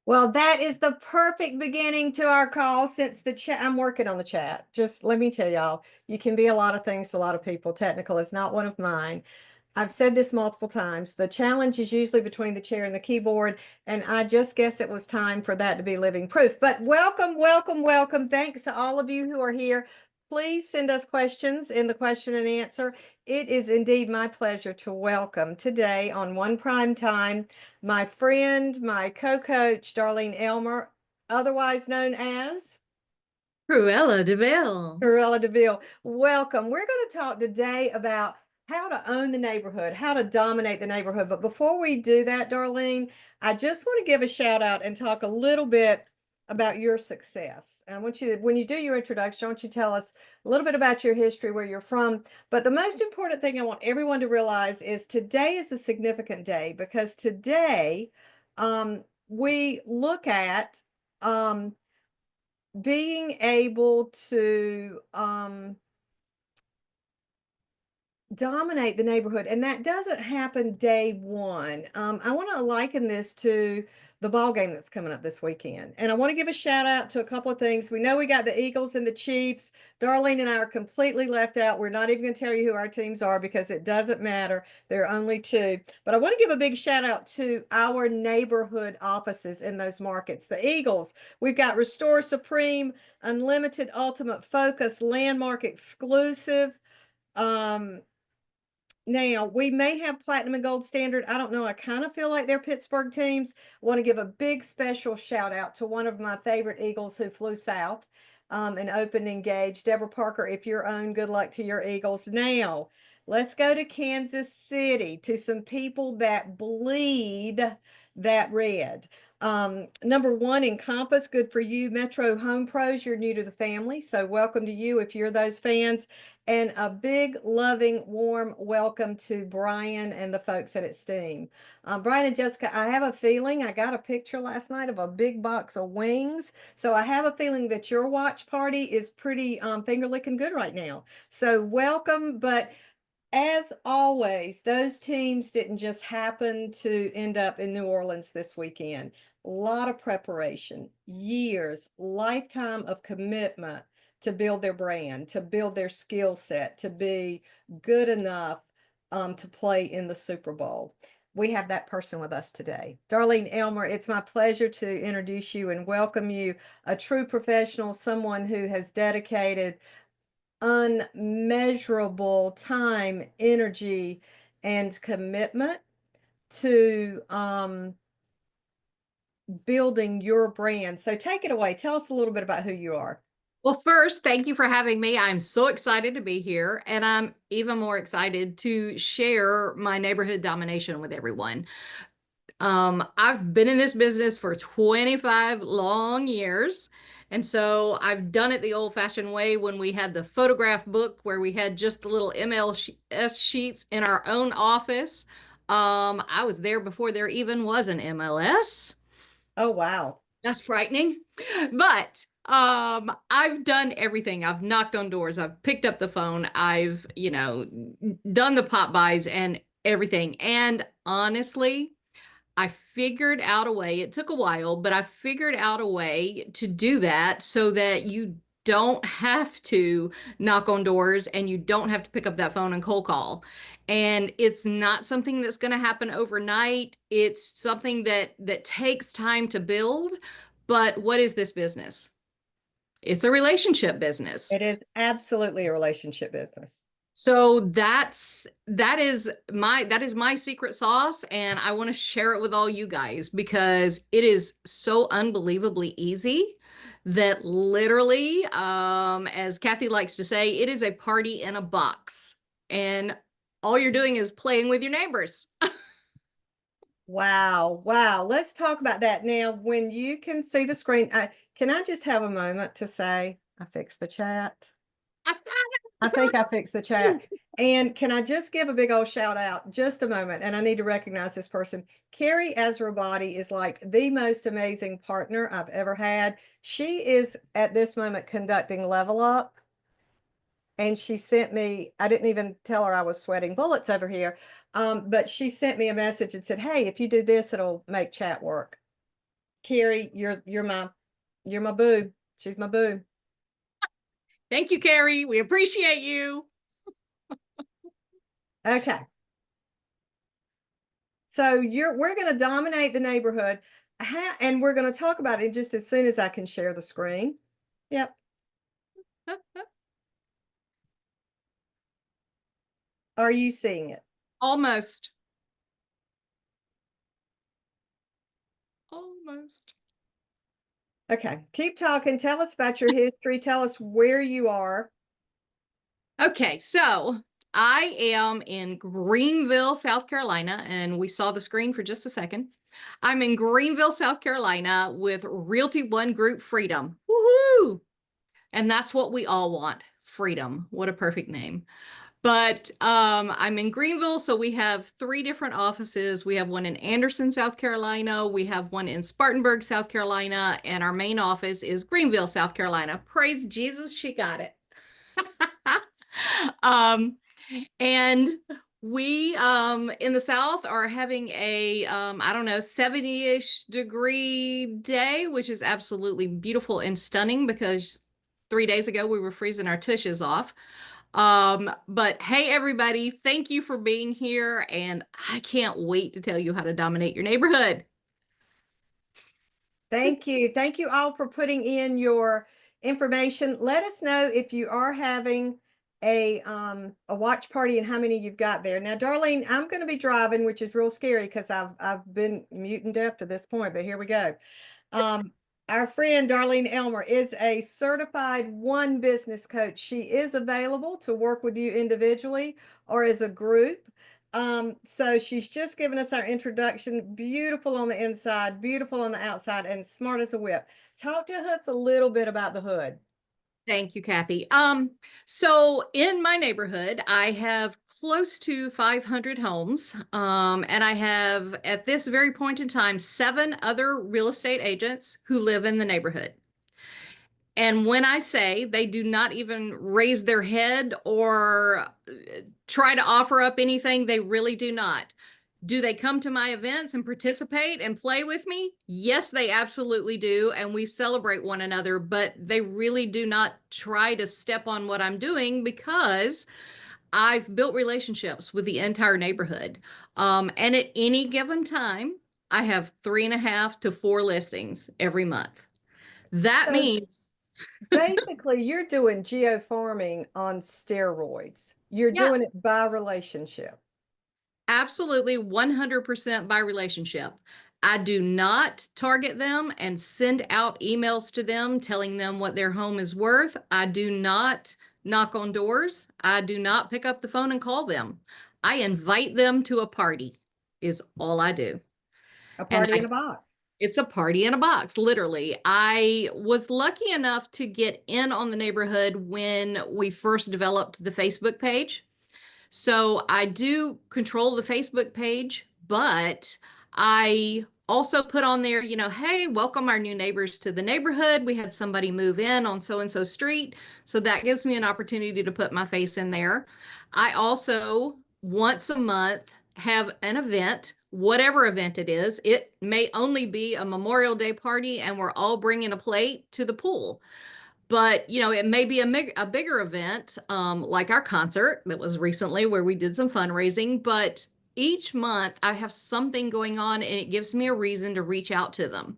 Well, that is the perfect beginning to our call since the chat. I'm working on the chat. Just let me tell y'all, you can be a lot of things to a lot of people. Technical is not one of mine. I've said this multiple times. The challenge is usually between the chair and the keyboard, and I just guess it was time for that to be living proof. But welcome, welcome, welcome. Thanks to all of you who are here. Please send us questions in the question and answer. It is indeed my pleasure to welcome today on One Prime Time my friend, my co-coach, Darlene Elmer, otherwise known as Cruella DeVille. Corella DeVille. Welcome. We're going to talk today about how to own the neighborhood, how to dominate the neighborhood. But before we do that, Darlene, I just want to give a shout out and talk a little bit about your success. And I want you to, when you do your introduction, I want you to tell us a little bit about your history, where you're from. But the most important thing I want everyone to realize is today is a significant day because today we look at being able to dominate the neighborhood, and that doesn't happen day one. I want to liken this to the ball game that's coming up this weekend, and I want to give a shout out to a couple of things. We know we got the Eagles and the Chiefs. Darlene and I are completely left out. We're not even going to tell you who our teams are because it doesn't matter. There are only two. But I want to give a big shout out to our neighborhood offices in those markets. The Eagles, we've got Restore Supreme, Unlimited, Ultimate Focus, Landmark Exclusive. Now, we may have Platinum and Gold Standard. I don't know. I kind of feel like they're Pittsburgh teams. I want to give a big special shout out to one of my favorite Eagles who flew south and opened engaged. Deborah Parker, if you're on, good luck to your Eagles. Now, let's go to Kansas City, to some people that bleed that red. Number one, Encompass, good for you. Metro Home Pros, you're new to the family, so welcome to you if you're those fans. And a big, loving, warm welcome to Brian and the folks at Esteem. Brian and Jessica, I have a feeling, I got a picture last night of a big box of wings. So I have a feeling that your watch party is pretty finger licking good right now. So welcome. But as always, those teams didn't just happen to end up in New Orleans this weekend. A lot of preparation, years, lifetime of commitment to build their brand, to build their skill set, to be good enough to play in the Super Bowl. We have that person with us today. Darlene Elmer, it's my pleasure to introduce you and welcome you, a true professional, someone who has dedicated unmeasurable time, energy, and commitment to building your brand. So take it away. Tell us a little bit about who you are. Well, first, thank you for having me. I'm so excited to be here, and I'm even more excited to share my neighborhood domination with everyone. I've been in this business for 25 long years, and so I've done it the old-fashioned way when we had the photograph book where we had just the little MLS sheets in our own office. I was there before there even was an MLS. Oh, wow. That's frightening. But I've done everything. I've knocked on doors. I've picked up the phone. I've, done the pop buys and everything. And honestly, I figured out a way. It took a while, but I figured out a way to do that so that you don't have to knock on doors and you don't have to pick up that phone and cold call. And it's not something that's going to happen overnight. It's something that takes time to build. But what is this business? It's a relationship business. It is absolutely a relationship business. So that is my secret sauce, and I want to share it with all you guys because it is so unbelievably easy that literally, as Kathy likes to say, it is a party in a box, and all you're doing is playing with your neighbors. Wow. Wow. Let's talk about that now. When you can see the screen, can I just have a moment to say I fixed the chat? I think I fixed the chat. And can I just give a big old shout out? Just a moment. And I need to recognize this person. Carrie Ezrabadi is like the most amazing partner I've ever had. She is at this moment conducting Level Up. And she sent me, I didn't even tell her I was sweating bullets over here. But she sent me a message and said, hey, if you do this, it'll make chat work. Carrie, you're my boo. She's my boo. Thank you, Carrie. We appreciate you. Okay. So we're going to dominate the neighborhood. And we're going to talk about it just as soon as I can share the screen. Yep. Are you seeing it? Almost. Almost. Okay. Keep talking. Tell us about your history. Tell us where you are. Okay, so I am in Greenville, South Carolina, and we saw the screen for just a second. I'm in Greenville, South Carolina with Realty One Group Freedom. Woohoo! And that's what we all want, freedom. What a perfect name. But I'm in Greenville, so we have 3 different offices. We have one in Anderson, South Carolina. We have one in Spartanburg, South Carolina, and our main office is Greenville, South Carolina. Praise Jesus, she got it. um, and we in the South are having a I don't know, 70-ish degree day, which is absolutely beautiful and stunning because 3 days ago we were freezing our tushes off. But hey, everybody, thank you for being here, and I can't wait to tell you how to dominate your neighborhood. Thank you. Thank you all for putting in your information. Let us know if you are having a watch party and how many you've got there. Now, Darlene, I'm going to be driving, which is real scary because I've been mute and deaf to this point, but here we go. Our friend Darlene Elmer is a certified one business coach. She is available to work with you individually or as a group. So she's just given us our introduction. Beautiful on the inside, beautiful on the outside, and smart as a whip. Talk to us a little bit about the hood. Thank you, Kathy. So in my neighborhood, I have close to 500 homes, and I have, at this very point in time, 7 other real estate agents who live in the neighborhood. And when I say they do not even raise their head or try to offer up anything, they really do not. Do they come to my events and participate and play with me? Yes, they absolutely do. And we celebrate one another, but they really do not try to step on what I'm doing because I've built relationships with the entire neighborhood. And at any given time, I have 3.5 to 4 listings every month. That So means, basically, you're doing geofarming on steroids. You're yeah, doing it by relationship. absolutely 100% by relationship. I do not target them and send out emails to them telling them what their home is worth. I do not knock on doors. I do not pick up the phone and call them. I invite them to a party is all I do. A And party in a box. it's a party in a box, literally. I was lucky enough to get in on the neighborhood when we first developed the Facebook page. So I do control the Facebook page, but I also put on there, hey, welcome our new neighbors to the neighborhood. We had somebody move in on so-and-so street. So that gives me an opportunity to put my face in there. I also, once a month, have an event, whatever event it is. It may only be a Memorial Day party and we're all bringing a plate to the pool. But, it may be a bigger event, like our concert that was recently where we did some fundraising. But each month I have something going on and it gives me a reason to reach out to them.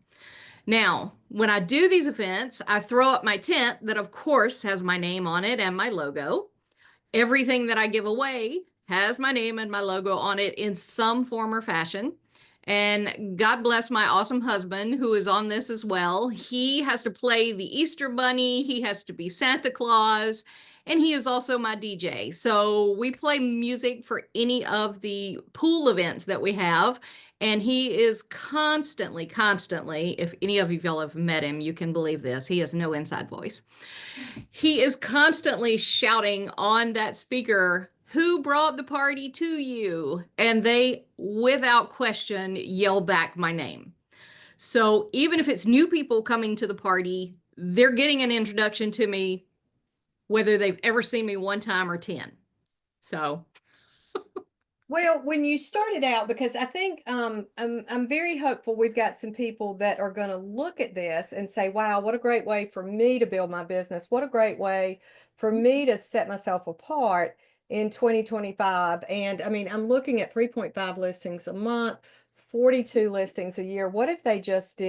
Now, when I do these events, I throw up my tent that, of course, has my name on it and my logo. Everything that I give away has my name and my logo on it in some form or fashion. And God bless my awesome husband who is on this as well. He has to play the Easter Bunny, he has to be Santa Claus, and he is also my DJ. So we play music for any of the pool events that we have. And he is constantly, if any of you y'all have met him, you can believe this. He has no inside voice. He is constantly shouting on that speaker, "Who brought the party to you?" And they, without question, yell back my name. So even if it's new people coming to the party, they're getting an introduction to me, whether they've ever seen me one time or 10. So Well, when you started out, because I think I'm very hopeful we've got some people that are going to look at this and say, wow, what a great way for me to build my business. What a great way for me to set myself apart in 2025. And I mean, I'm looking at 3.5 listings a month, 42 listings a year. What if they just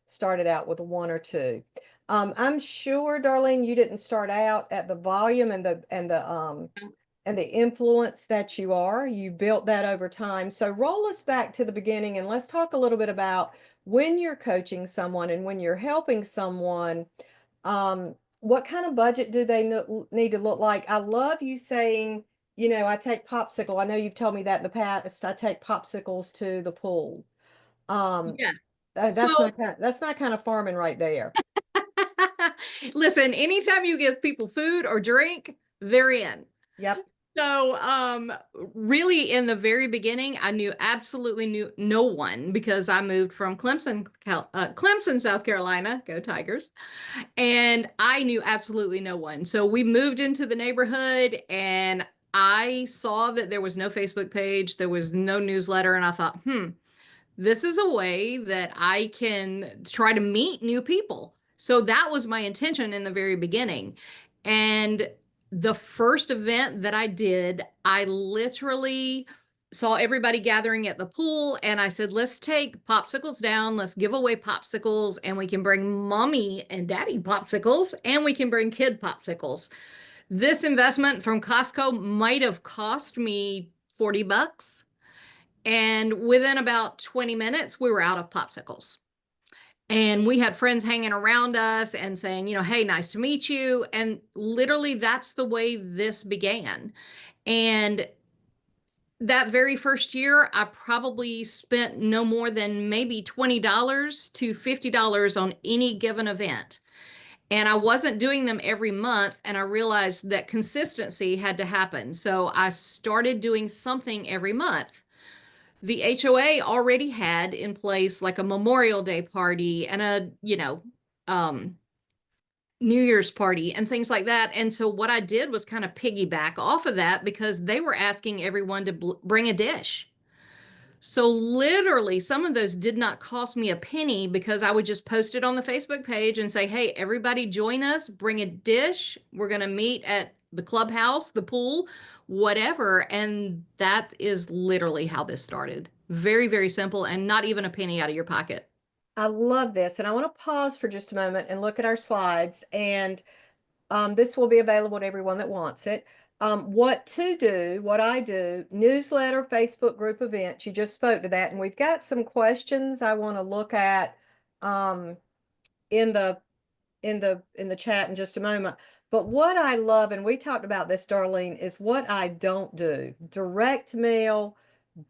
started out with one or two? I'm sure, Darlene, you didn't start out at the volume and the influence that you are. You built that over time. So roll us back to the beginning and let's talk a little bit about when you're coaching someone and when you're helping someone, what kind of budget do they need to look like? I love you saying, I take popsicle. I know you've told me that in the past. I take popsicles to the pool. Um, Yeah. that's my So kind of farming right there. listen, anytime you give people food or drink, they're in. Yep. So, really in the very beginning, I knew absolutely no one because I moved from Clemson, South Carolina, go Tigers. And I knew absolutely no one. So we moved into the neighborhood and I saw that there was no Facebook page, there was no newsletter. And I thought, this is a way that I can try to meet new people. So that was my intention in the very beginning. And the first event that I did, I literally saw everybody gathering at the pool and I said, let's take popsicles down, let's give away popsicles, and we can bring mommy and daddy popsicles, and we can bring kid popsicles. This investment from Costco might have cost me 40 bucks. And within about 20 minutes, we were out of popsicles. And we had friends hanging around us and saying, hey, nice to meet you. And literally, that's the way this began. And that very first year, I probably spent no more than maybe $20 to $50 on any given event. And I wasn't doing them every month. And I realized that consistency had to happen. So I started doing something every month. The HOA already had in place like a Memorial Day party and a, um, New Year's party and things like that. And so what I did was kind of piggyback off of that because they were asking everyone to bring a dish. So literally, some of those did not cost me a penny because I would just post it on the Facebook page and say, hey, everybody join us, bring a dish. We're going to meet at the clubhouse, the pool, whatever. And that is literally how this started. Very, very simple and not even a penny out of your pocket. I love this. And I want to pause for just a moment and look at our slides. And this will be available to everyone that wants it. What to do, what I do, newsletter, Facebook group events. You just spoke to that. And we've got some questions I want to look at in the in the chat in just a moment. But what I love, and we talked about this, Darlene, is what I don't do. Direct mail,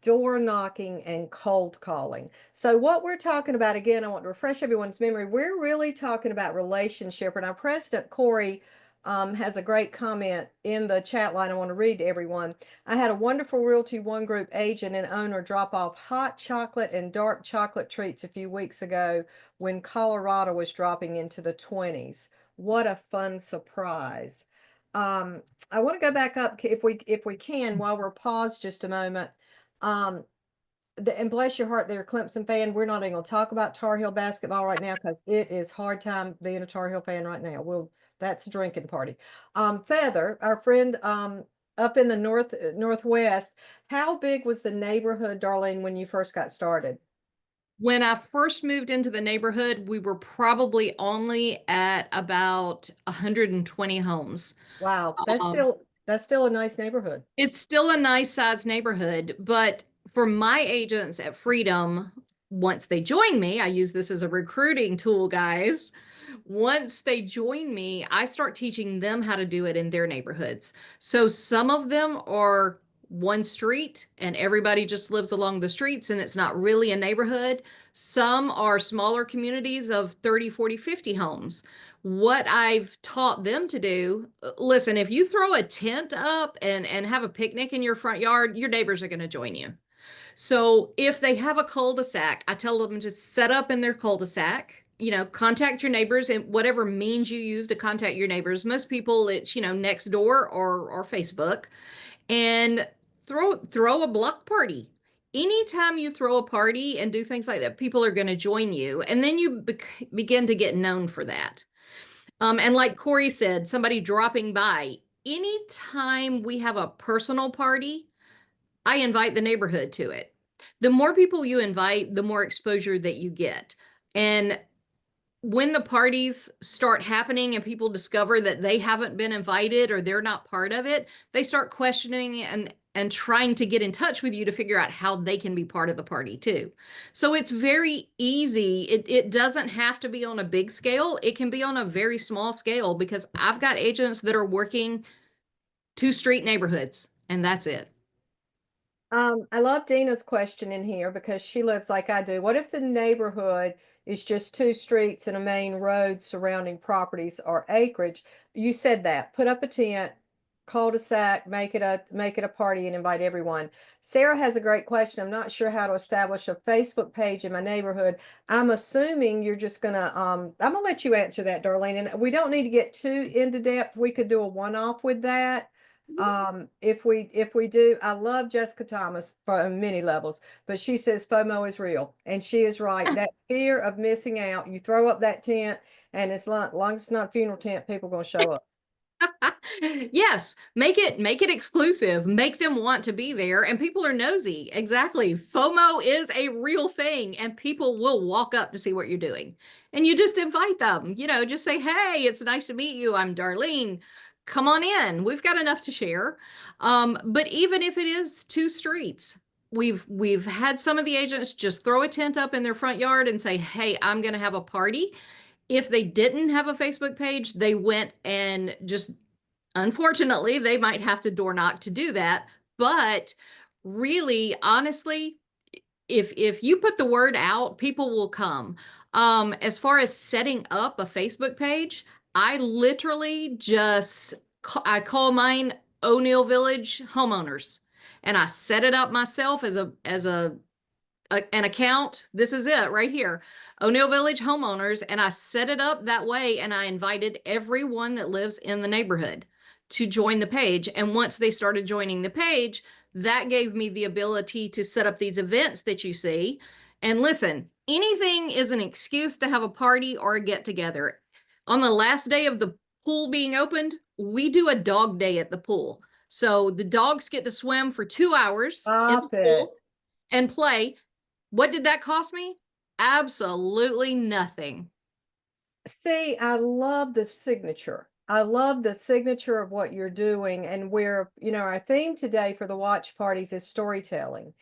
door knocking, and cold calling. So what we're talking about, again, I want to refresh everyone's memory. We're really talking about relationship. And our president, Corey, has a great comment in the chat line I want to read to everyone. I had a wonderful Realty One Group agent and owner drop off hot chocolate and dark chocolate treats a few weeks ago when Colorado was dropping into the 20s. What a fun surprise. I want to go back up if we can while we're paused just a moment. Um, and bless your heart, they're a Clemson fan. We're not even going to talk about Tar Heel basketball right now because it is hard time being a Tar Heel fan right now. That's a drinking party. Feather, our friend, up in the northwest. How big was the neighborhood, Darlene, when you first got started? When I first moved into the neighborhood, we were probably only at about 120 homes. Wow, Um, that's still a nice neighborhood. It's still a nice sized neighborhood, but for my agents at Freedom, once they join me, I use this as a recruiting tool, guys. Once they join me, I start teaching them how to do it in their neighborhoods. So some of them are one street and everybody just lives along the streets and it's not really a neighborhood. Some are smaller communities of 30, 40, 50 homes. What I've taught them to do, listen, if you throw a tent up and have a picnic in your front yard, your neighbors are going to join you. So if they have a cul-de-sac, I tell them to set up in their cul-de-sac, contact your neighbors and whatever means you use to contact your neighbors. Most people, it's, next door or Facebook. And throw a block party. Anytime you throw a party and do things like that, people are going to join you, and then you begin to get known for that. And like Corey said, somebody dropping by. Anytime we have a personal party, I invite the neighborhood to it. The more people you invite, the more exposure that you get. And when the parties start happening and people discover that they haven't been invited or they're not part of it, they start questioning and trying to get in touch with you to figure out how they can be part of the party too. So it's very easy. It doesn't have to be on a big scale. It can be on a very small scale, because I've got agents that are working 2 street neighborhoods, and that's it. I love Dina's question in here because she lives like I do. What if the neighborhood is just 2 streets and a main road surrounding properties or acreage? You said that. Put up a tent, cul-de-sac, make it a party and invite everyone. Sarah has a great question. I'm not sure how to establish a Facebook page in my neighborhood. I'm assuming you're just gonna I'm gonna let you answer that, Darlene. And we don't need to get too into depth. We could do a one-off with that. If we do, I love Jessica Thomas for many levels, but she says FOMO is real, and she is right. That fear of missing out, you throw up that tent, and it's not, long as it's not a funeral tent, people are gonna show up. Yes, make it exclusive, make them want to be there, and people are nosy. Exactly. FOMO is a real thing, and people will walk up to see what you're doing. And you just invite them, just say, "Hey, it's nice to meet you. I'm Darlene. Come on in. We've got enough to share." But even if it is 2 streets, we've had some of the agents just throw a tent up in their front yard and say, "Hey, I'm going to have a party." If they didn't have a Facebook page, they went and just, unfortunately, they might have to door knock to do that. But really, honestly, if you put the word out, people will come. As far as setting up a Facebook page, I literally just I call mine O'Neill Village Homeowners, and I set it up myself as an account. This is it right here, O'Neill Village Homeowners. And I set it up that way. And I invited everyone that lives in the neighborhood to join the page. And once they started joining the page, that gave me the ability to set up these events that you see. And listen, anything is an excuse to have a party or a get together. On the last day of the pool being opened, we do a dog day at the pool. So the dogs get to swim for 2 hours in the Stop it. pool and play. What did that cost me? Absolutely nothing. See, I love the signature. I love the signature of what you're doing. And our theme today for the watch parties is storytelling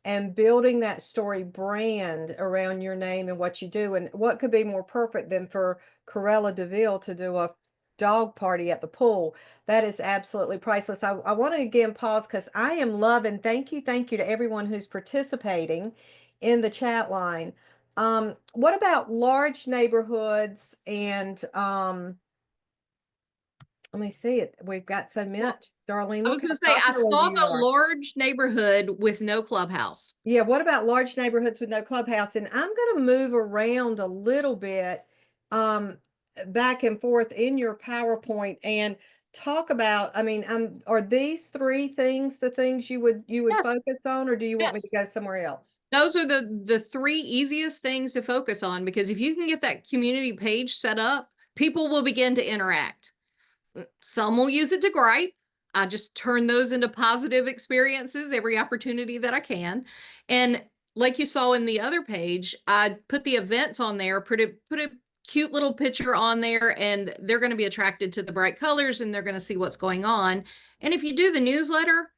and building that story brand around your name and what you do. And what could be more perfect than for Corella DeVille to do a dog party at the pool? That is absolutely priceless. I want to again pause because I am loving, thank you to everyone who's participating in the chat line. What about large neighborhoods and let me see it. We've got so Well, much. Darlene, I what was kind going of to say, I popular saw you the are. large neighborhood with no clubhouse. Yeah, what about large neighborhoods with no clubhouse? And I'm going to move around a little bit, um, back and forth in your PowerPoint and talk about, I mean, are these 3 things the things you would Yes, focus on, or do you want me to yes. go somewhere else? Those are the 3 easiest things to focus on, because if you can get that community page set up, people will begin to interact. Some will use it to gripe. I just turn those into positive experiences every opportunity that I can. And like you saw in the other page, I put the events on there, put a cute little picture on there, and they're going to be attracted to the bright colors and they're going to see what's going on. And if you do the newsletter,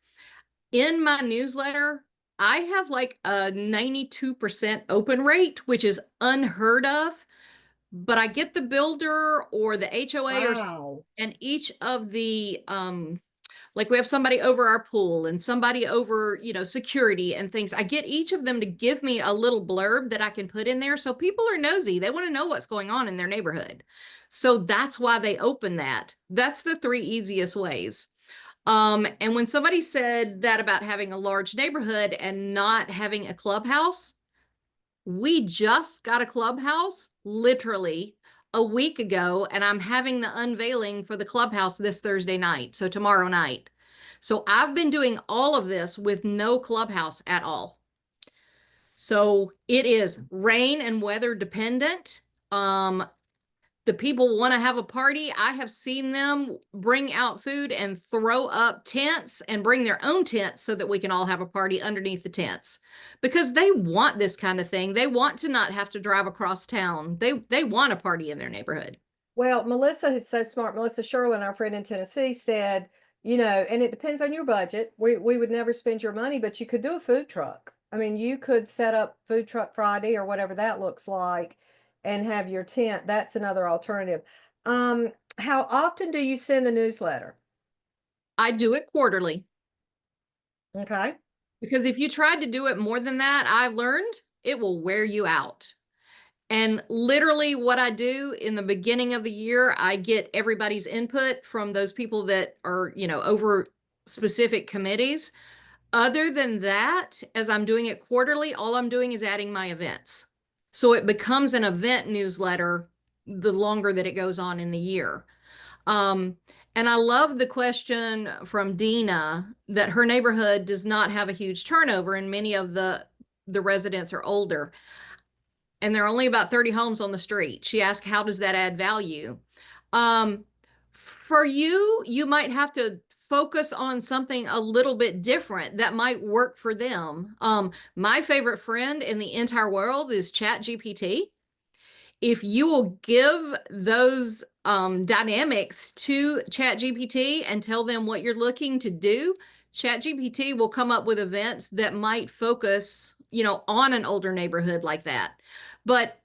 in my newsletter, I have like a 92% open rate, which is unheard of. But I get the builder or the HOA Wow. and each of the like we have somebody over our pool and somebody over, security and things. I get each of them to give me a little blurb that I can put in there. So people are nosy. They want to know what's going on in their neighborhood. So that's why they open that. That's the 3 easiest ways. And when somebody said that about having a large neighborhood and not having a clubhouse, we just got a clubhouse literally a week ago, and I'm having the unveiling for the clubhouse this Thursday night. So tomorrow night. So I've been doing all of this with no clubhouse at all. So it is rain and weather dependent. Um, the people want to have a party. I have seen them bring out food and throw up tents and bring their own tents so that we can all have a party underneath the tents because they want this kind of thing. They want to not have to drive across town. They want a party in their neighborhood. Well, Melissa is so smart. Melissa Sherlin, our friend in Tennessee, said, and it depends on your budget. We would never spend your money, but you could do a food truck. I mean, you could set up Food Truck Friday or whatever that looks like and have your tent. That's another alternative. How often do you send the newsletter? I do it quarterly Okay. because if you tried to do it more than that, I've learned it will wear you out. And literally what I do in the beginning of the year, I get everybody's input from those people that are, over specific committees. Other than that, as I'm doing it quarterly, all I'm doing is adding my events. So it becomes an event newsletter the longer that it goes on in the year. Um, and I love the question from Dina that her neighborhood does not have a huge turnover and many of the residents are older and there are only about 30 homes on the street. She asked, how does that add value? Um, for you, you might have to focus on something a little bit different that might work for them. My favorite friend in the entire world is ChatGPT. If you will give those dynamics to ChatGPT and tell them what you're looking to do, ChatGPT will come up with events that might focus, on an older neighborhood like that. But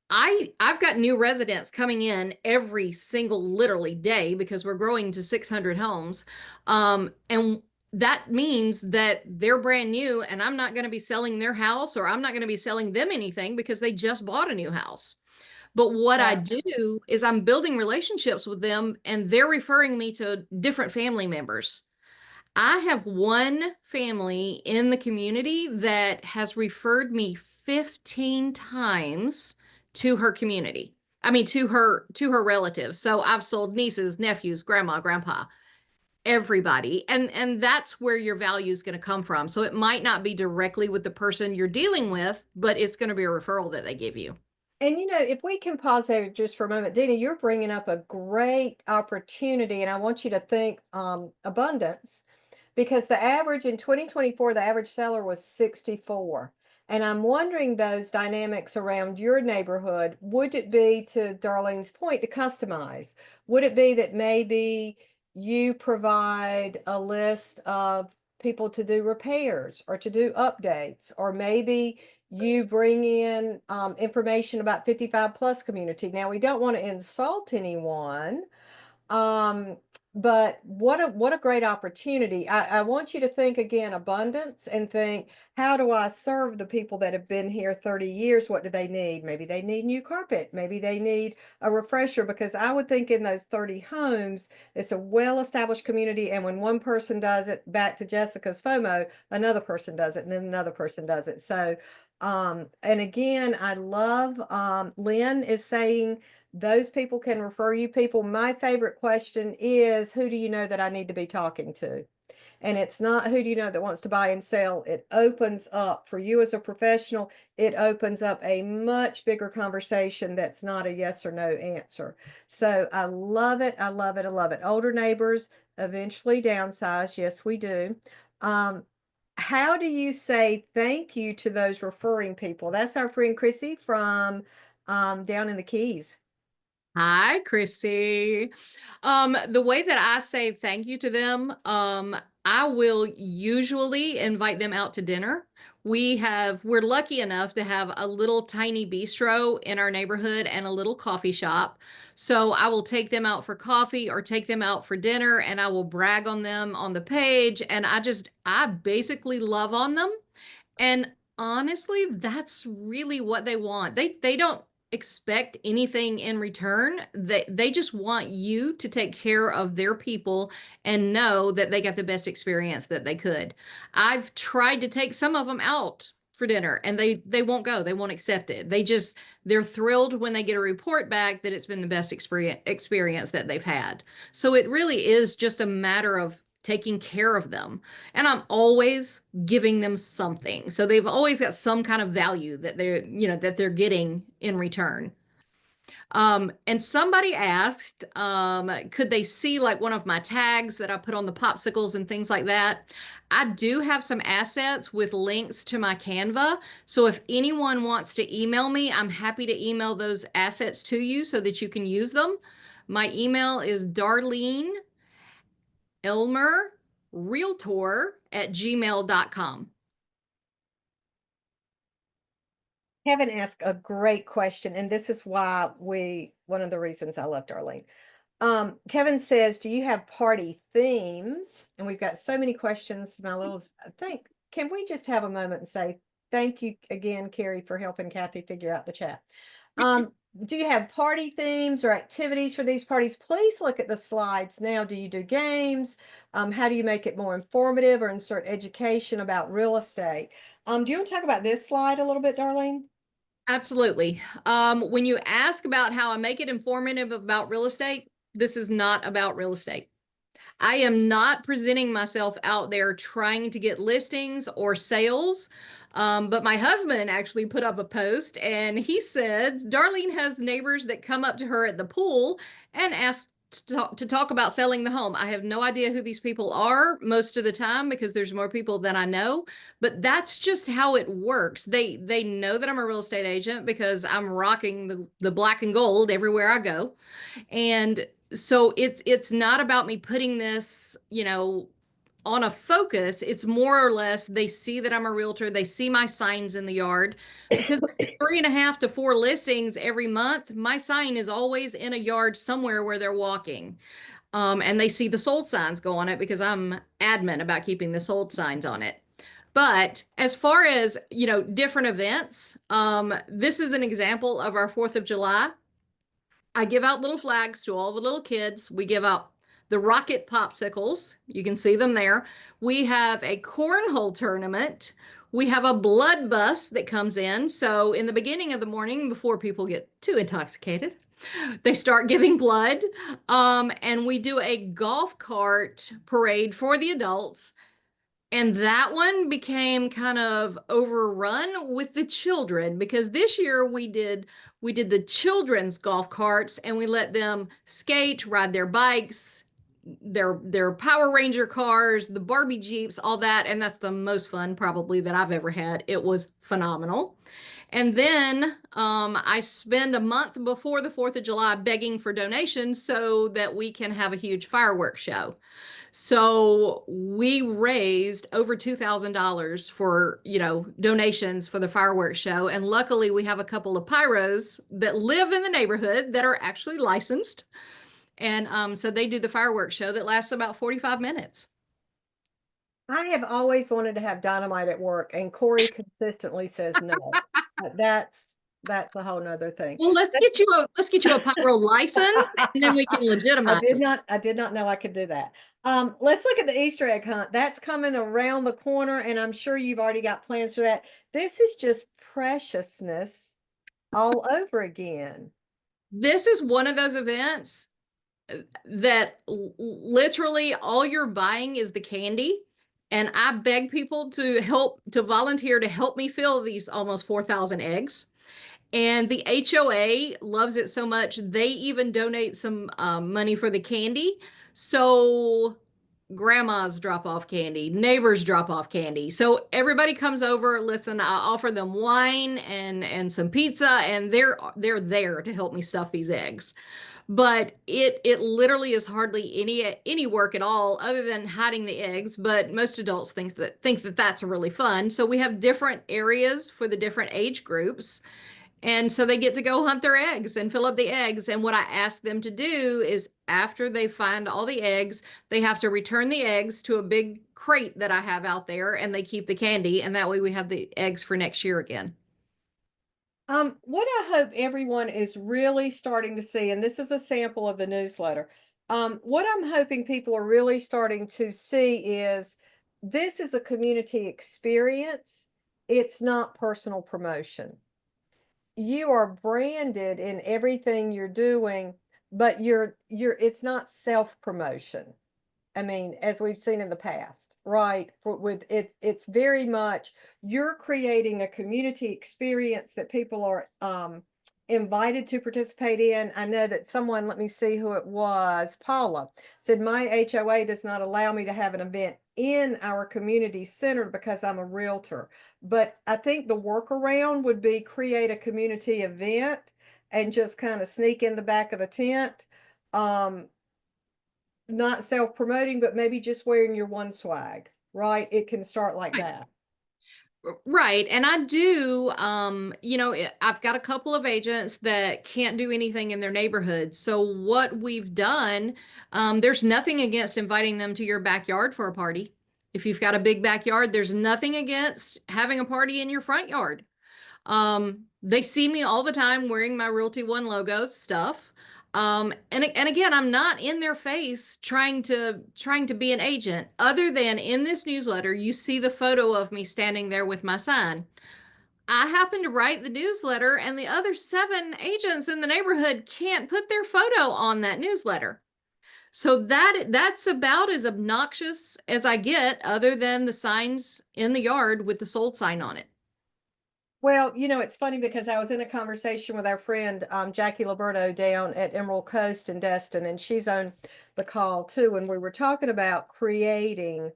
I've got new residents coming in every single literally day because we're growing to 600 homes. And that means that they're brand new and I'm not going to be selling their house or I'm not going to be selling them anything because they just bought a new house. But what I Yeah. do is I'm building relationships with them and they're referring me to different family members. I have one family in the community that has referred me 15 times to her community. I mean to her relatives. So I've sold nieces, nephews, grandma, grandpa, everybody. And that's where your value is going to come from. So it might not be directly with the person you're dealing with, but it's going to be a referral that they give you. And if we can pause there just for a moment, Dina, you're bringing up a great opportunity, and I want you to think abundance. Because the average in 2024, the average seller was 64. And I'm wondering those dynamics around your neighborhood, would it be, to Darlene's point, to customize? Would it be that maybe you provide a list of people to do repairs or to do updates, or maybe you bring in information about 55 plus community? Now, we don't want to insult anyone, um, but what a great opportunity. I want you to think again abundance and think, how do I serve the people that have been here 30 years? What do they need? Maybe they need new carpet. Maybe they need a refresher, because I would think in those 30 homes, it's a well-established community. And when one person does it, back to Jessica's FOMO, another person does it, and then another person does it. So, and again, I love, Lynn is saying, those people can refer you people. My favorite question is, who do you know that I need to be talking to? And it's not who do you know that wants to buy and sell. It opens up for you as a professional. It opens up a much bigger conversation that's not a yes or no answer. So I love it. I love it. I love it. Older neighbors eventually downsize. Yes, we do. How do you say thank you to those referring people? That's our friend Chrissy from down in the Keys. Hi, Chrissy. The way that I say thank you to them, I will usually invite them out to dinner. We're lucky enough to have a little tiny bistro in our neighborhood and a little coffee shop. So I will take them out for coffee or take them out for dinner and I will brag on them on the page. And I basically love on them. And honestly, that's really what they want. They don't expect anything in return. They just want you to take care of their people and know that they got the best experience that they could. I've tried to take some of them out for dinner and they won't go. They won't accept it. They're thrilled when they get a report back that it's been the best experience that they've had. So it really is just a matter of taking care of them. And I'm always giving them something. So they've always got some kind of value that they're getting in return. And somebody asked, could they see like one of my tags that I put on the popsicles and things like that? I do have some assets with links to my Canva. So if anyone wants to email me, I'm happy to email those assets to you so that you can use them. My email is Darlene Elmer Realtor at gmail.com. Kevin asked a great question, and this is why one of the reasons I love Darlene. Kevin says, do you have party themes? And we've got so many questions. Can we just have a moment and say thank you again, Carrie, for helping Kathy figure out the chat. Do you have party themes or activities for these parties? Please look at the slides now. Do you do games? How do you make it more informative or insert education about real estate? Do you want to talk about this slide a little bit, Darlene? Absolutely. When you ask about how I make it informative about real estate, this is not about real estate. I am not presenting myself out there trying to get listings or sales. But my husband actually put up a post and he said, Darlene has neighbors that come up to her at the pool and ask to talk about selling the home. I have no idea who these people are most of the time because there's more people than I know, but that's just how it works. They know that I'm a real estate agent because I'm rocking the black and gold everywhere I go. And so it's not about me putting this, on a focus. It's more or less they see that I'm a realtor. They see my signs in the yard because 3.5 to 4 listings every month. My sign is always in a yard somewhere where they're walking. And they see the sold signs go on it because I'm adamant about keeping the sold signs on it. But as far as, different events, this is an example of our 4th of July. I give out little flags to all the little kids. We give out the rocket popsicles. You can see them there. We have a cornhole tournament. We have a blood bus that comes in. So in the beginning of the morning, before people get too intoxicated, they start giving blood. And we do a golf cart parade for the adults. And that one became kind of overrun with the children because this year we did the children's golf carts and we let them skate, ride their bikes, their Power Ranger cars, the Barbie Jeeps, all that, and that's the most fun probably that I've ever had. It was phenomenal. And then I spend a month before the 4th of July begging for donations so that we can have a huge fireworks show. So we raised over $2,000 for, donations for the fireworks show. And luckily we have a couple of pyros that live in the neighborhood that are actually licensed. And so they do the fireworks show that lasts about 45 minutes. I have always wanted to have dynamite at work, and Corey consistently says no. But that's a whole nother thing. Well, let's get you a pyro license and then we can legitimize it. I did not know I could do that. Let's look at the Easter egg hunt. That's coming around the corner, and I'm sure you've already got plans for that. This is just preciousness all over again. This is one of those events that literally all you're buying is the candy. And I beg people to volunteer to help me fill these almost 4,000 eggs. And the HOA loves it so much, they even donate some money for the candy. So grandmas drop off candy, neighbors drop off candy. So everybody comes over. Listen, I offer them wine and some pizza, and they're there to help me stuff these eggs. But it literally is hardly any work at all other than hiding the eggs. But most adults think that that's really fun. So we have different areas for the different age groups. And so they get to go hunt their eggs and fill up the eggs. And what I ask them to do is after they find all the eggs, they have to return the eggs to a big crate that I have out there and they keep the candy. And that way we have the eggs for next year again. What I hope everyone is really starting to see, and this is a sample of the newsletter, what I'm hoping people are really starting to see is this is a community experience. It's not personal promotion. You are branded in everything you're doing, but it's not self-promotion. I mean, as we've seen in the past, right? With it, it's very much you're creating a community experience that people are invited to participate in. I know that someone, let me see who it was, Paula, said my HOA does not allow me to have an event in our community center because I'm a realtor. But I think the workaround would be create a community event and just kind of sneak in the back of the tent. Not self-promoting, but maybe just wearing your one swag, right? It can start like Right. that. Right. And I do, I've got a couple of agents that can't do anything in their neighborhood. So what we've done, there's nothing against inviting them to your backyard for a party. If you've got a big backyard, there's nothing against having a party in your front yard. They see me all the time wearing my Realty One logo stuff. And again, I'm not in their face trying to be an agent, other than in this newsletter, you see the photo of me standing there with my sign. I happen to write the newsletter, and the other 7 agents in the neighborhood can't put their photo on that newsletter. So that's about as obnoxious as I get, other than the signs in the yard with the sold sign on it. Well, it's funny because I was in a conversation with our friend Jackie Liberto down at Emerald Coast in Destin, and she's on the call too. And we were talking about creating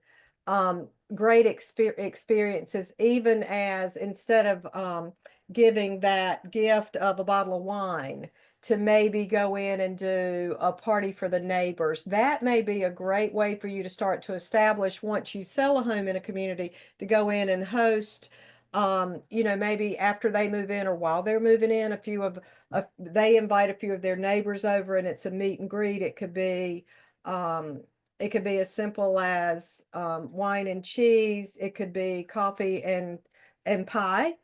great experiences, even as instead of giving that gift of a bottle of wine, to maybe go in and do a party for the neighbors. That may be a great way for you to start to establish, once you sell a home in a community, to go in and host maybe after they move in or while they're moving in, they invite a few of their neighbors over and it's a meet and greet. It could be as simple as wine and cheese. It could be coffee and pie.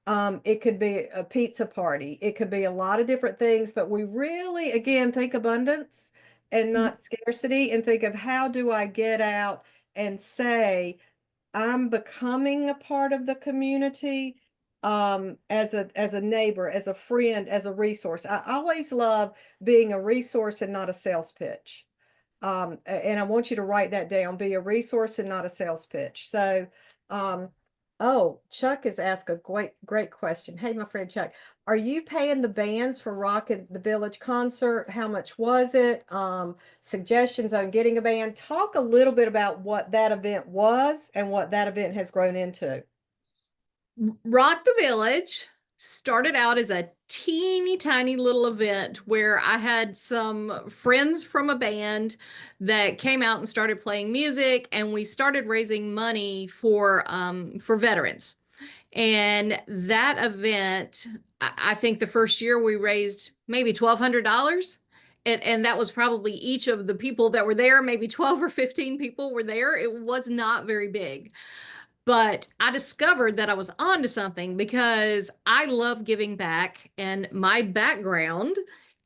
It could be a pizza party. It could be a lot of different things, but we really, again, think abundance and not scarcity, and think of how do I get out and say, I'm becoming a part of the community, as a neighbor, as a friend, as a resource. I always love being a resource and not a sales pitch. And I want you to write that down, be a resource and not a sales pitch. So, oh, Chuck has asked a great question. Hey, my friend Chuck, are you paying the bands for Rock at the Village concert? How much was it? Suggestions on getting a band. Talk a little bit about what that event was and what that event has grown into. Rock the Village started out as a teeny tiny little event where I had some friends from a band that came out and started playing music, and we started raising money for veterans. And that event, I think the first year we raised maybe $1,200. And that was probably each of the people that were there, maybe 12 or 15 people were there. It was not very big. But I discovered that I was onto something because I love giving back, and my background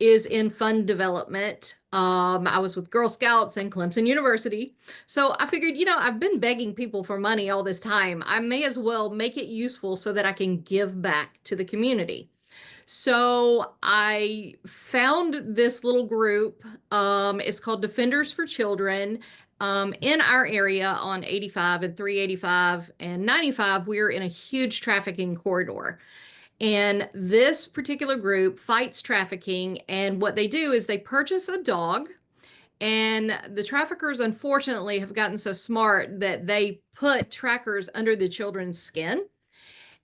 is in fund development. I was with Girl Scouts and Clemson University. So I figured, I've been begging people for money all this time. I may as well make it useful so that I can give back to the community. So I found this little group. It's called Defenders for Children. In our area on 85 and 385 and 95, we're in a huge trafficking corridor. And this particular group fights trafficking. And what they do is they purchase a dog. And the traffickers, unfortunately, have gotten so smart that they put trackers under the children's skin.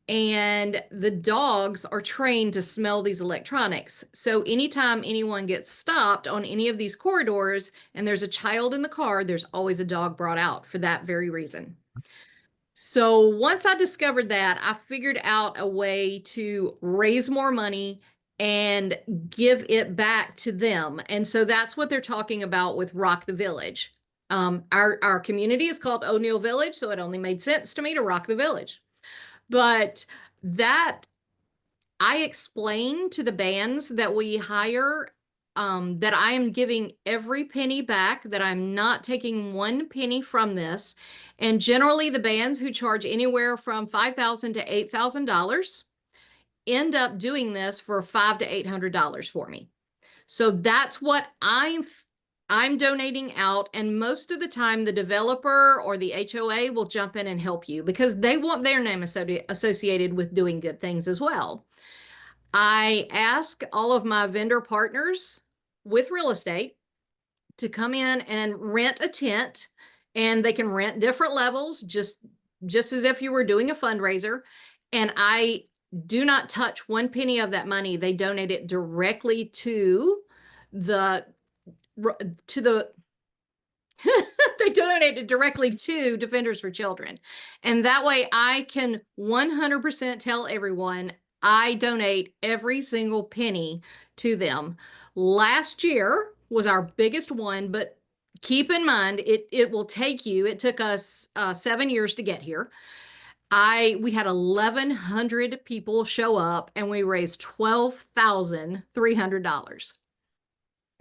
And the dogs are trained to smell these electronics. So anytime anyone gets stopped on any of these corridors and there's a child in the car, there's always a dog brought out for that very reason. So once I discovered that, I figured out a way to raise more money and give it back to them. And so that's what they're talking about with Rock the Village. Our community is called O'Neill Village, so it only made sense to me to rock the village. But that I explain to the bands that we hire, that I am giving every penny back, that I'm not taking one penny from this. And generally the bands who charge anywhere from $5,000 to $8,000 end up doing this for $500 to $800 for me. So that's what I'm donating out, and most of the time the developer or the HOA will jump in and help you because they want their name associated with doing good things as well. I ask all of my vendor partners with real estate to come in and rent a tent, and they can rent different levels, just as if you were doing a fundraiser. And I do not touch one penny of that money. They donate it directly the to the they donate it directly to Defenders for Children. And that way I can 100% tell everyone I donate every single penny to them. Last year was our biggest one, but keep in mind, it will take you, it took us 7 years to get here. We had 1,100 people show up and we raised $12,300.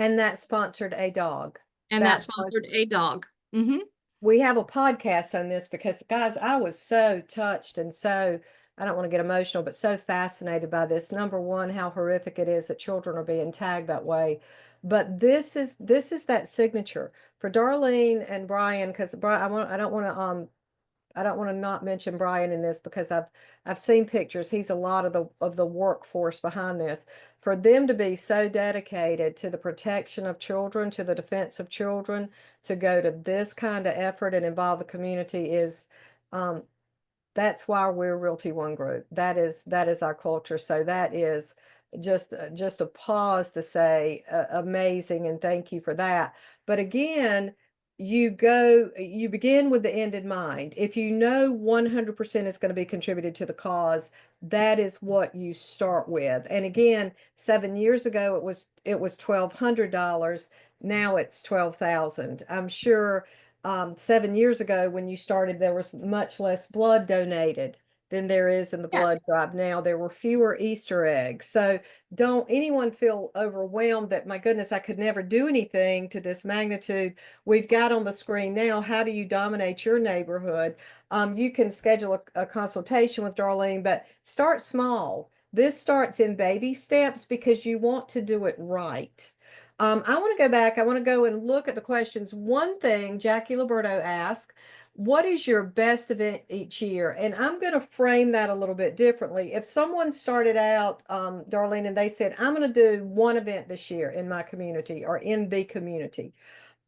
And that sponsored a dog. And that That sponsored a dog. Mm-hmm. we have a podcast on this because, guys, I was so touched and so, I don't want to get emotional, but so fascinated by this. Number one, how horrific it is that children are being tagged that way. But this is that signature for Darlene and Brian, because Brian, I don't want to not mention Brian in this because I've seen pictures. He's a lot of the workforce behind this. For them to be so dedicated to the protection of children, to the defense of children, to go to this kind of effort and involve the community is um, that's why we're Realty One Group. That is our culture. So that is just a pause to say amazing and thank you for that. But again, you begin with the end in mind. If you know 100% is going to be contributed to the cause, that is what you start with. And again, 7 years ago it was $1,200. Now it's 12,000. I'm sure 7 years ago when you started, there was much less blood donated than there is in the blood Yes. drive now. There were fewer Easter eggs. So don't anyone feel overwhelmed that, my goodness, I could never do anything to this magnitude. We've got on the screen now, how do you dominate your neighborhood? You can schedule a consultation with Darlene, but start small. This starts in baby steps because you want to do it right. I want to go back. I want to go and look at the questions. One thing Jackie Liberto asked, what is your best event each year? And I'm going to frame that a little bit differently. If someone started out, Darlene, and they said, I'm going to do one event this year in my community or in the community,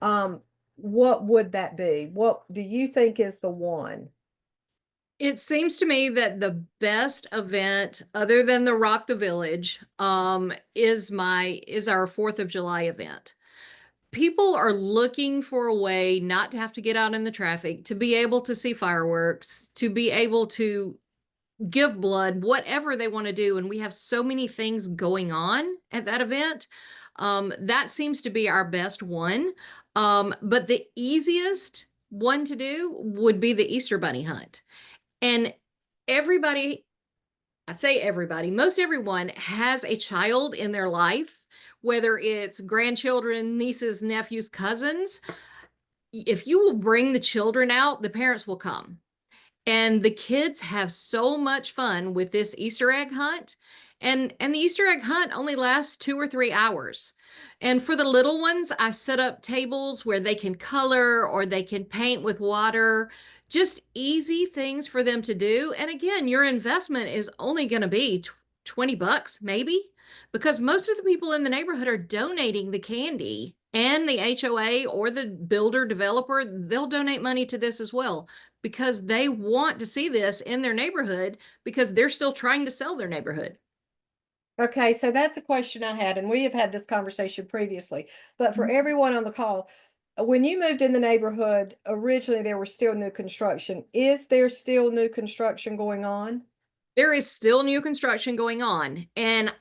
what would that be? What do you think is the one? It seems to me that the best event, other than the Rock the Village, is our 4th of July event. People are looking for a way not to have to get out in the traffic, to be able to see fireworks, to be able to give blood, whatever they want to do. And we have so many things going on at that event. That seems to be our best one. But the easiest one to do would be the Easter Bunny hunt. And everybody, I say everybody, most everyone has a child in their life, whether it's grandchildren, nieces, nephews, cousins. If you will bring the children out, the parents will come. And the kids have so much fun with this Easter egg hunt. And the Easter egg hunt only lasts 2 or 3 hours. And for the little ones, I set up tables where they can color or they can paint with water, just easy things for them to do. And again, your investment is only going to be 20 bucks maybe, because most of the people in the neighborhood are donating the candy, and the HOA or the builder developer, they'll donate money to this as well because they want to see this in their neighborhood because they're still trying to sell their neighborhood. Okay, so that's a question I had, and we have had this conversation previously. But for everyone on the call, when you moved in the neighborhood, originally there was still new construction. Is there still new construction going on? There is still new construction going on. And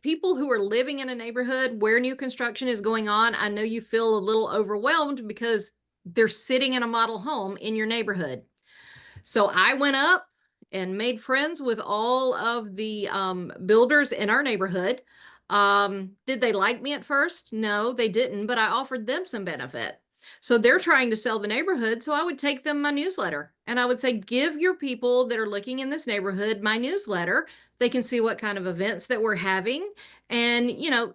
people who are living in a neighborhood where new construction is going on, I know you feel a little overwhelmed because they're sitting in a model home in your neighborhood. So I went up and made friends with all of the builders in our neighborhood. Did they like me at first? No, they didn't, but I offered them some benefit. So they're trying to sell the neighborhood. So I would take them my newsletter and I would say, give your people that are looking in this neighborhood my newsletter. They can see what kind of events that we're having and,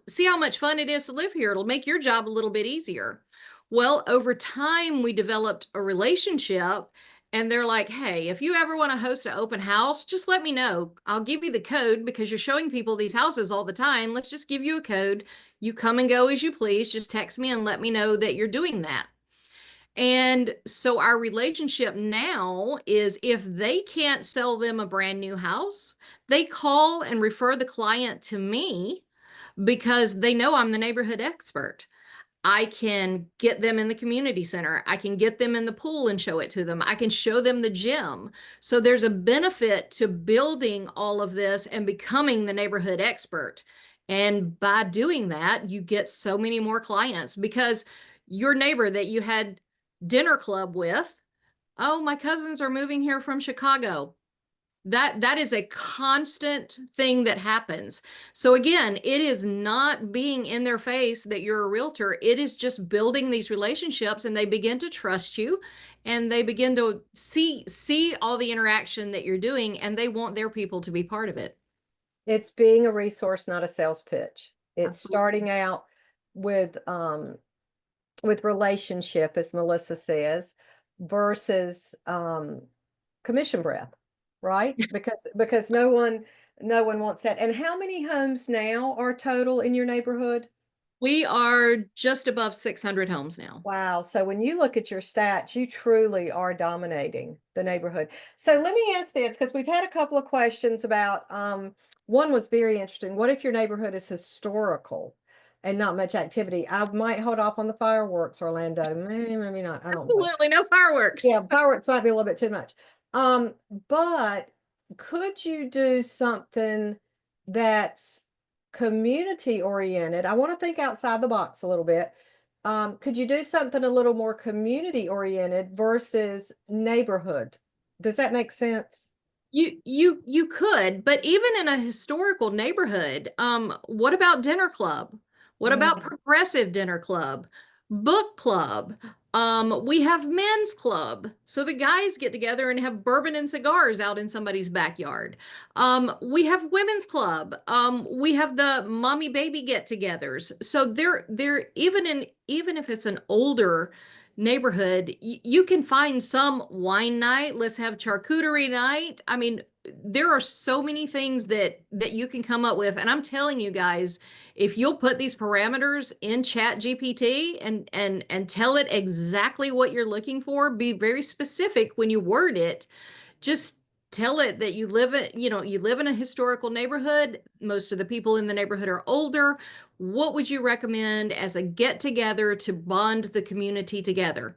see how much fun it is to live here. It'll make your job a little bit easier. Well, over time, we developed a relationship and they're like, hey, if you ever want to host an open house, just let me know. I'll give you the code because you're showing people these houses all the time. Let's just give you a code. You come and go as you please. Just text me and let me know that you're doing that. And so our relationship now is if they can't sell them a brand new house, they call and refer the client to me because they know I'm the neighborhood expert. I can get them in the community center. I can get them in the pool and show it to them. I can show them the gym. So there's a benefit to building all of this and becoming the neighborhood expert. And by doing that, you get so many more clients because your neighbor that you had dinner club with, oh, my cousins are moving here from Chicago. That is a constant thing that happens. So again, it is not being in their face that you're a realtor. It is just building these relationships and they begin to trust you and they begin to see all the interaction that you're doing and they want their people to be part of it. It's being a resource, not a sales pitch. It's Absolutely. starting out with relationship, as Melissa says, versus commission breath, right? Because no one wants that. And how many homes now are total in your neighborhood? We are just above 600 homes now. Wow. So when you look at your stats, you truly are dominating the neighborhood. So let me ask this, because we've had a couple of questions about, one was very interesting. What if your neighborhood is historical and not much activity? I might hold off on the fireworks, Orlando. Maybe not. I don't know. Absolutely no fireworks. Yeah, fireworks might be a little bit too much. But could you do something that's community oriented? I want to think outside the box a little bit. Could you do something a little more community oriented versus neighborhood? Does that make sense? You could, but even in a historical neighborhood, what about dinner club? What about Mm. progressive dinner club? Book club? We have men's club. So the guys get together and have bourbon and cigars out in somebody's backyard. We have women's club. We have the mommy baby get-togethers. So they're even if it's an older neighborhood, you can find some wine night. Let's have charcuterie night. I mean, there are so many things that you can come up with. And I'm telling you guys, if you'll put these parameters in Chat GPT and tell it exactly what you're looking for, be very specific when you word it, just tell it that you live in a historical neighborhood. Most of the people in the neighborhood are older. What would you recommend as a get together to bond the community together?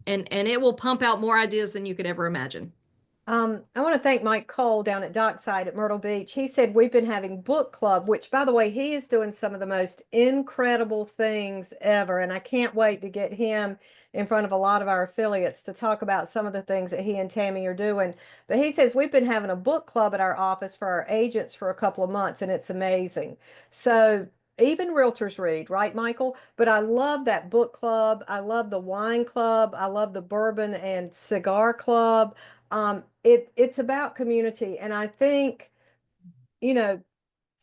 And it will pump out more ideas than you could ever imagine. I want to thank Mike Cole down at Dockside at Myrtle Beach. He said we've been having book club, which, by the way, he is doing some of the most incredible things ever. And I can't wait to get him in front of a lot of our affiliates to talk about some of the things that he and Tammy are doing. But he says we've been having a book club at our office for our agents for a couple of months, and it's amazing. So even realtors read, right, Michael? But I love that book club. I love the wine club. I love the bourbon and cigar club. It's about community. And I think, you know,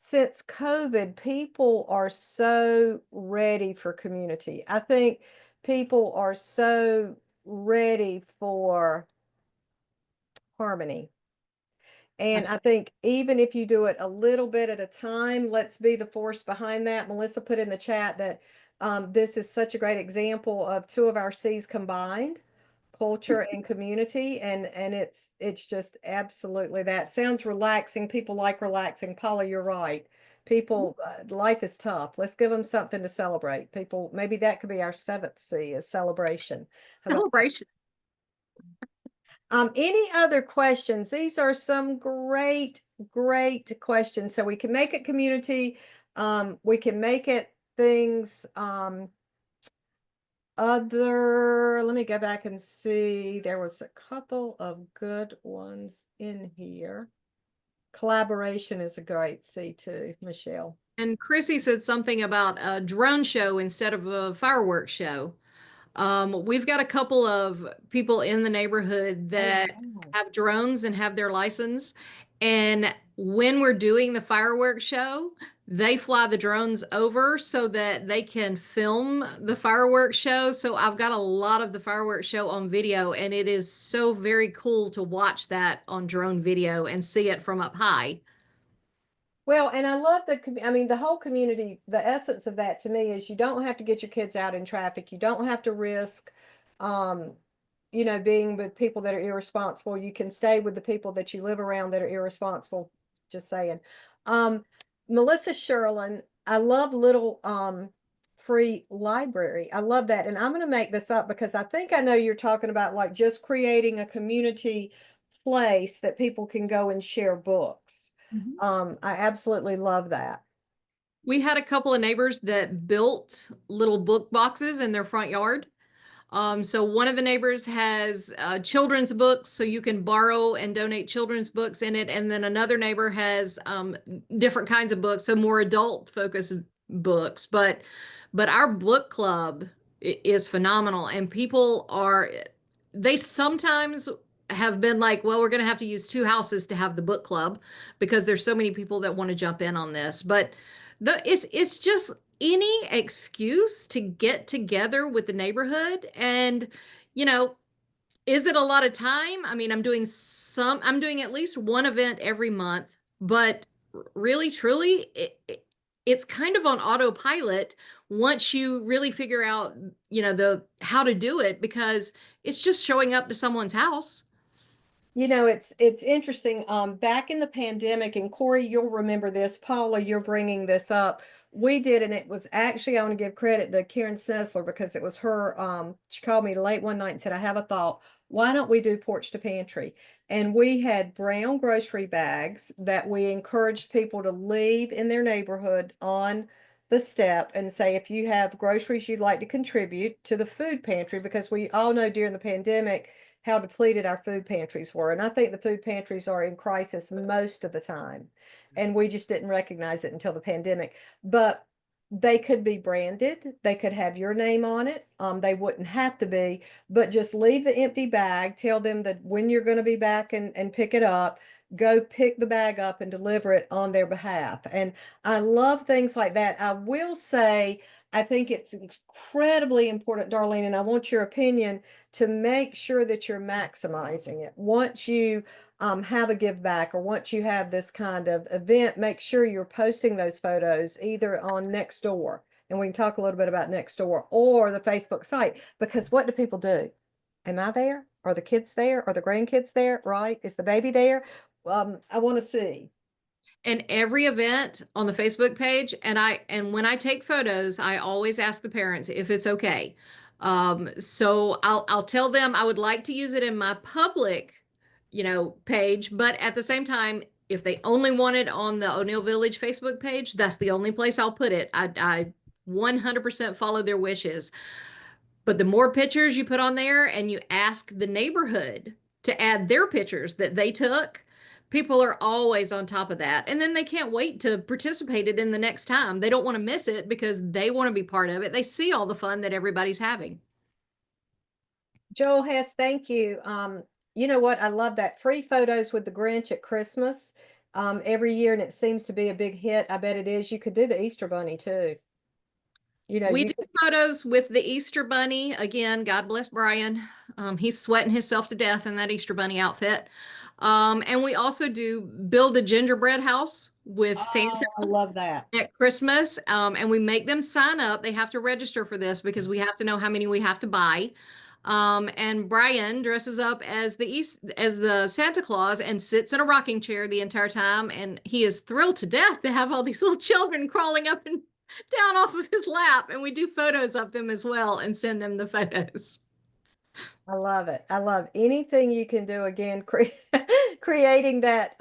since COVID, people are so ready for community. I think people are so ready for harmony. And I think even if you do it a little bit at a time, let's be the force behind that. Melissa put in the chat that this is such a great example of two of our C's combined, culture and community, and it's just absolutely that. Sounds relaxing. People like relaxing. Paula, you're right. People, life is tough. Let's give them something to celebrate. People, maybe that could be our seventh C is celebration. How about Celebration. any other questions? These are some great, great questions. So we can make it community. We can make it things, let me go back and see. There was a couple of good ones in here. Collaboration is a great C too, Michelle. And Chrissy said something about a drone show instead of a fireworks show. We've got a couple of people in the neighborhood Oh, that wow. have drones and have their license. And when we're doing the fireworks show, they fly the drones over so that they can film the fireworks show. So I've got a lot of the fireworks show on video, and it is so very cool to watch that on drone video and see it from up high. Well, and I love I mean, the whole community, the essence of that to me is you don't have to get your kids out in traffic. You don't have to risk, um, being with people that are irresponsible. You can stay with the people that you live around that are irresponsible. Just saying. Um, Melissa Sherlin, I love little free library. I love that. And I'm going to make this up because I think I know you're talking about like just creating a community place that people can go and share books. Mhm. I absolutely love that. We had a couple of neighbors that built little book boxes in their front yard. So one of the neighbors has children's books, so you can borrow and donate children's books in it. And then another neighbor has different kinds of books, so more adult focused books. But our book club is phenomenal, and people are they sometimes have been like, well, we're going to have to use two houses to have the book club because there's so many people that want to jump in on this. But it's just any excuse to get together with the neighborhood. And you know is it a lot of time? I mean, I'm doing at least one event every month, but really truly it's kind of on autopilot once you really figure out the how to do it, because it's just showing up to someone's house. It's interesting. Back in the pandemic, and Corey, you'll remember this. Paula, you're bringing this up. We did, and it was actually, I want to give credit to Karen Snesler because it was her. She called me late one night and said, "I have a thought. Why don't we do porch to pantry?" And we had brown grocery bags that we encouraged people to leave in their neighborhood on the step and say, if you have groceries you'd like to contribute to the food pantry, because we all know during the pandemic how depleted our food pantries were. And I think the food pantries are in crisis most of the time. And we just didn't recognize it until the pandemic. But they could be branded, they could have your name on it. They wouldn't have to be, but just leave the empty bag, tell them that when you're going to be back and pick it up, go pick the bag up and deliver it on their behalf. And I love things like that. I will say, I think it's incredibly important, Darlene, and I want your opinion to make sure that you're maximizing it. Once you have a give back or once you have this kind of event, make sure you're posting those photos either on Nextdoor, and we can talk a little bit about Nextdoor, or the Facebook site, because what do people do? Am I there? Are the kids there? Are the grandkids there? Right? Is the baby there? I want to see. And every event on the Facebook page, and when I take photos, I always ask the parents if it's okay. So I'll tell them I would like to use it in my public, page, but at the same time, if they only want it on the O'Neill Village Facebook page, that's the only place I'll put it. I 100% follow their wishes. But the more pictures you put on there and you ask the neighborhood to add their pictures that they took, people are always on top of that. And then they can't wait to participate in the next time. They don't want to miss it because they want to be part of it. They see all the fun that everybody's having. Joel Hess, thank you. You know what? I love that free photos with the Grinch at Christmas every year, and it seems to be a big hit. I bet it is. You could do the Easter Bunny too. We You do could. photos with the Easter Bunny. Again, God bless Brian. He's sweating himself to death in that Easter Bunny outfit. And we also do build a gingerbread house with Santa Oh, I love that. at Christmas. And we make them sign up. They have to register for this because we have to know how many we have to buy. And Brian dresses up as the Santa Claus and sits in a rocking chair the entire time. And he is thrilled to death to have all these little children crawling up and down off of his lap. And we do photos of them as well and send them the photos. I love it. I love anything you can do again. Creating that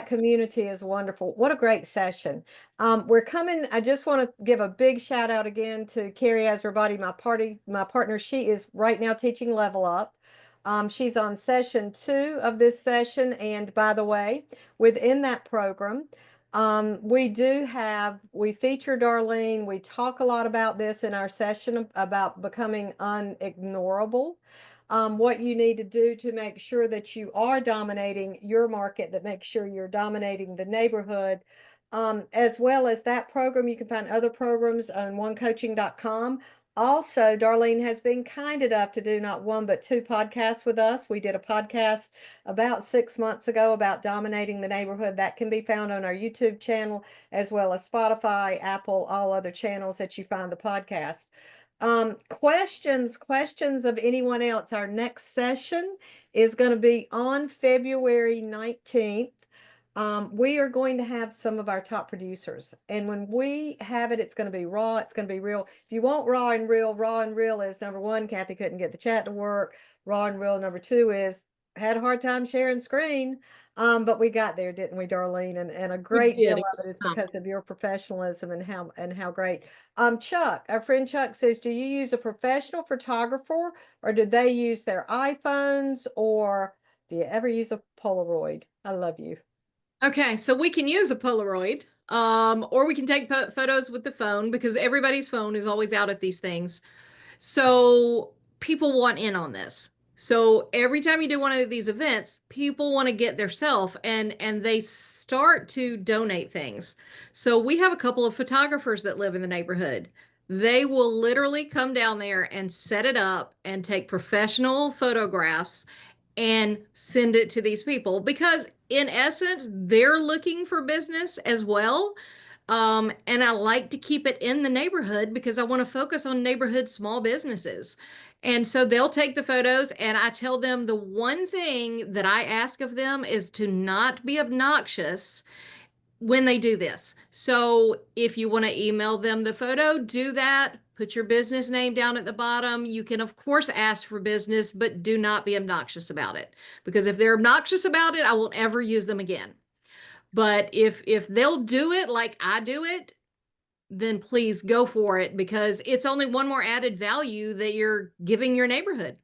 community is wonderful. What a great session. We're coming. I just want to give a big shout out again to Carrie Azrabadi, my partner. She is right now teaching Level Up. She's on session 2 of this session. And by the way, within that program, We feature Darlene. We talk a lot about this in our session about becoming unignorable. What you need to do to make sure that you are dominating your market, that makes sure you're dominating the neighborhood. As well as that program, you can find other programs on onecoaching.com. Also, Darlene has been kind enough to do not one but two podcasts with us. We did a podcast about 6 months ago about dominating the neighborhood. That can be found on our YouTube channel, as well as Spotify, Apple, all other channels that you find the podcast. Questions of anyone else. Our next session is going to be on February 19th. We are going to have some of our top producers, and when we have it, it's going to be raw. It's going to be real. If you want raw and real is number one. Kathy couldn't get the chat to work. Raw and real number two is had a hard time sharing screen. But we got there, didn't we, Darlene? And a We great did. deal It of was it is fun. because of your professionalism and how great. Chuck, our friend Chuck says, do you use a professional photographer, or do they use their iPhones, or do you ever use a Polaroid? I love you. Okay, so we can use a Polaroid, or we can take photos with the phone because everybody's phone is always out at these things. So people want in on this. So every time you do one of these events, people want to get their self and they start to donate things. So we have a couple of photographers that live in the neighborhood. They will literally come down there and set it up and take professional photographs and send it to these people because in essence, they're looking for business as well. And I like to keep it in the neighborhood because I want to focus on neighborhood small businesses. And so they'll take the photos, and I tell them the one thing that I ask of them is to not be obnoxious when they do this. So if you want to email them the photo, do that. Put your business name down at the bottom. You can, of course, ask for business, but do not be obnoxious about it. Because if they're obnoxious about it, I won't ever use them again. But if they'll do it like I do it, then please go for it because it's only one more added value that you're giving your neighborhood.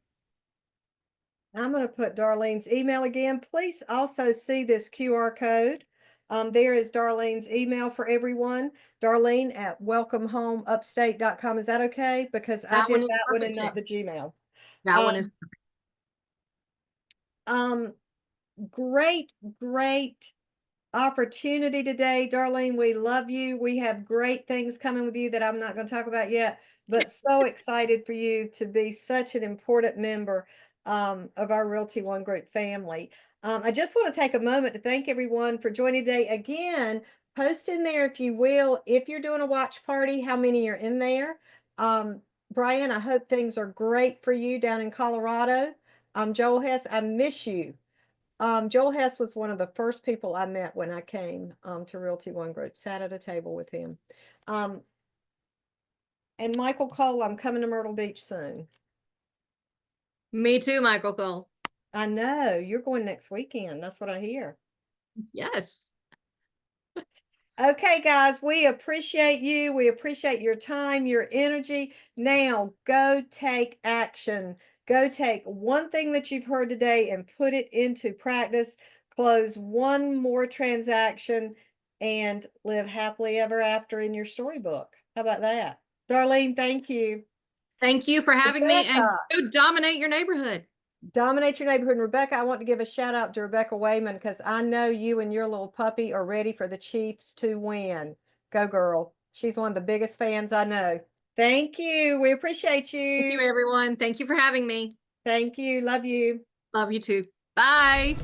I'm going to put Darlene's email again. Please also see this QR code. There is Darlene's email for everyone. Darlene at welcomehomeupstate.com. Is that okay? Because I That did one is that one and perfect not too. the Gmail. That one is Um, great, great opportunity today, Darlene. We love you. We have great things coming with you that I'm not going to talk about yet, but so excited for you to be such an important member of our Realty One Group family. I just want to take a moment to thank everyone for joining today. Again, post in there if you will, if you're doing a watch party, how many are in there. Brian, I hope things are great for you down in Colorado. Joel Hess, I miss you. Joel Hess was one of the first people I met when I came to Realty One Group, sat at a table with him. And Michael Cole, I'm coming to Myrtle Beach soon. me too, Michael Cole. I know you're going next weekend. That's what I hear. Yes. Okay, guys, we appreciate you. We appreciate your time, your energy. Now go take action. Go take one thing that you've heard today and put it into practice. Close one more transaction and live happily ever after in your storybook. How about that? Darlene, thank you. Thank you for having me and Rebecca, go dominate your neighborhood. dominate your neighborhood. And Rebecca, I want to give a shout out to Rebecca Wayman because I know you and your little puppy are ready for the Chiefs to win. Go girl. She's one of the biggest fans I know. Thank you. We appreciate Thank you, you. everyone. Thank you for having me. Thank you. Love you. Love you too. Bye.